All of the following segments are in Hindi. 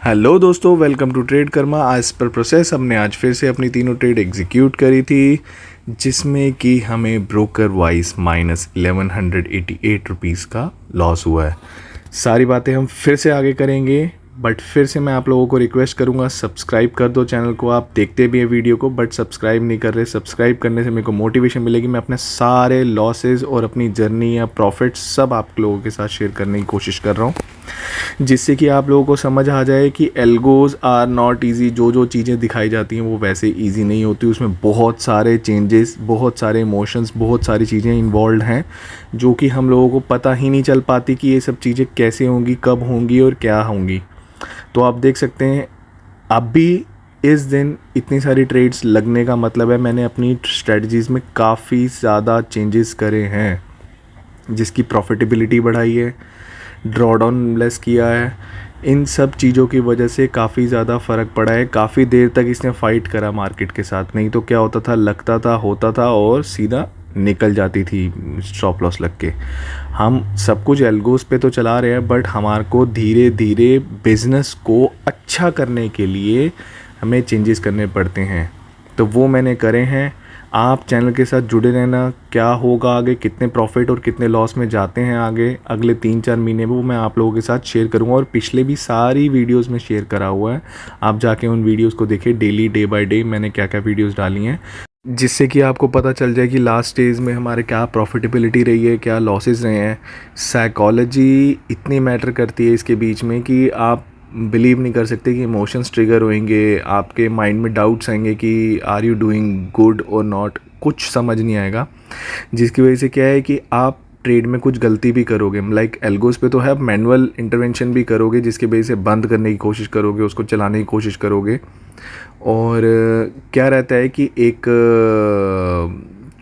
हेलो दोस्तों, वेलकम टू ट्रेड कर्मा। आज पर प्रोसेस हमने आज फिर से अपनी तीनों ट्रेड एग्जीक्यूट करी थी, जिसमें कि हमें ब्रोकर वाइज -1188 रुपीज़ का लॉस हुआ है। सारी बातें हम फिर से आगे करेंगे, बट फिर से मैं आप लोगों को रिक्वेस्ट करूंगा, सब्सक्राइब कर दो चैनल को। आप देखते भी हैं वीडियो को बट सब्सक्राइब नहीं कर रहे। सब्सक्राइब करने से मेरे को मोटिवेशन मिलेगी। मैं अपने सारे लॉसेस और अपनी जर्नी या प्रॉफिट सब आप लोगों के साथ शेयर करने की कोशिश कर रहा हूँ, जिससे कि आप लोगों को समझ आ जाए कि एल्गोज आर नॉट ईजी। जो चीज़ें दिखाई जाती हैं वो वैसे ईजी नहीं होती। उसमें बहुत सारे चेंजेस, बहुत सारे इमोशंस, बहुत सारी चीज़ें इन्वॉल्व हैं, जो कि हम लोगों को पता ही नहीं चल पाती कि ये सब चीज़ें कैसे होंगी, कब होंगी और क्या होंगी। तो आप देख सकते हैं अभी इस दिन इतनी सारी ट्रेड्स लगने का मतलब है मैंने अपनी स्ट्रेटजीज़ में काफ़ी ज़्यादा चेंजेस करे हैं, जिसकी प्रॉफिटेबिलिटी बढ़ाई है, ड्रॉडाउन लेस किया है। इन सब चीज़ों की वजह से काफ़ी ज़्यादा फ़र्क पड़ा है। काफ़ी देर तक इसने फ़ाइट करा मार्केट के साथ, नहीं तो क्या होता था, लगता था, होता था और सीधा निकल जाती थी स्टॉप लॉस लग के। हम सब कुछ एल्गोस पे तो चला रहे हैं, बट हमारे को धीरे धीरे बिज़नेस को अच्छा करने के लिए हमें चेंजेस करने पड़ते हैं, तो वो मैंने करे हैं। आप चैनल के साथ जुड़े रहना। क्या होगा आगे, कितने प्रॉफिट और कितने लॉस में जाते हैं आगे अगले 3-4 महीने में, वो मैं आप लोगों के साथ शेयर करूंगा। और पिछले भी सारी वीडियोस में शेयर करा हुआ है, आप जाके उन वीडियोस को देखिए। डेली डे बाय डे मैंने क्या क्या वीडियोस डाली हैं, जिससे कि आपको पता चल जाए कि लास्ट स्टेज में हमारे क्या प्रॉफिटेबिलिटी रही है, क्या लॉसेस रहे हैं। साइकोलॉजी इतनी मैटर करती है इसके बीच में कि आप बिलीव नहीं कर सकते कि इमोशंस ट्रिगर होंगे, आपके माइंड में डाउट्स आएंगे कि आर यू डूइंग गुड और नॉट, कुछ समझ नहीं आएगा। जिसकी वजह से क्या है कि आप ट्रेड में कुछ गलती भी करोगे, लाइक एल्गोस पे तो है, मैनुअल इंटरवेंशन भी करोगे, जिसकी वजह से बंद करने की कोशिश करोगे, उसको चलाने की कोशिश करोगे। और क्या रहता है कि एक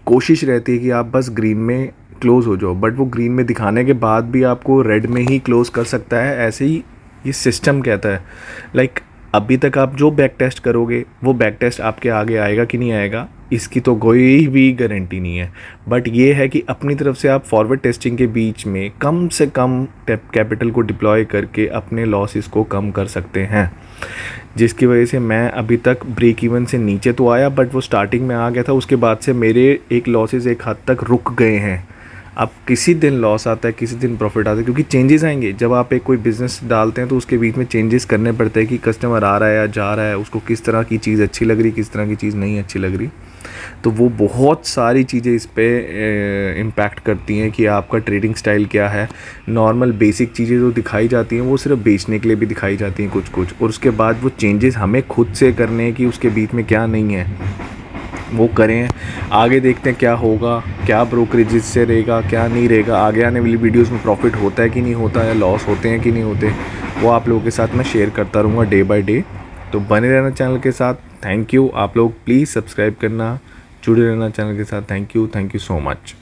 कोशिश रहती है कि आप बस ग्रीन में क्लोज़ हो जाओ, बट वो ग्रीन में दिखाने के बाद भी आपको रेड में ही क्लोज़ कर सकता है। ऐसे ही ये सिस्टम कहता है। लाइक अभी तक आप जो बैक टेस्ट करोगे वो बैक टेस्ट आपके आगे आएगा कि नहीं आएगा, इसकी तो कोई भी गारंटी नहीं है। बट ये है कि अपनी तरफ से आप फॉरवर्ड टेस्टिंग के बीच में कम से कम कैपिटल को डिप्लॉय करके अपने लॉसेस को कम कर सकते हैं, जिसकी वजह से मैं अभी तक ब्रेक इवन से नीचे तो आया, बट वो स्टार्टिंग में आ गया था। उसके बाद से मेरे एक लॉसेस एक हद तक रुक गए हैं। अब किसी दिन लॉस आता है, किसी दिन प्रॉफिट आता है, क्योंकि चेंजेस आएंगे। जब आप एक कोई बिज़नेस डालते हैं तो उसके बीच में चेंजेस करने पड़ते हैं कि कस्टमर आ रहा है या जा रहा है, उसको किस तरह की चीज़ अच्छी लग रही, किस तरह की चीज़ नहीं अच्छी लग रही। तो वो बहुत सारी चीज़ें इस पर इम्पैक्ट करती हैं कि आपका ट्रेडिंग स्टाइल क्या है। नॉर्मल बेसिक चीज़ें जो दिखाई जाती हैं वो सिर्फ बेचने के लिए भी दिखाई जाती हैं कुछ, और उसके बाद वो चेंजेस हमें खुद से करने हैं कि उसके बीच में क्या नहीं है वो करें। आगे देखते हैं क्या होगा, क्या ब्रोकरेज से रहेगा, क्या नहीं रहेगा। आगे आने वाली वीडियोस में प्रॉफिट होता है कि नहीं होता है, लॉस होते हैं कि नहीं होते, वो आप लोगों के साथ मैं शेयर करता रहूँगा डे बाय डे। तो बने रहना चैनल के साथ। Thank you. आप लोग प्लीज़ सब्सक्राइब करना, जुड़े रहना चैनल के साथ। Thank you so much.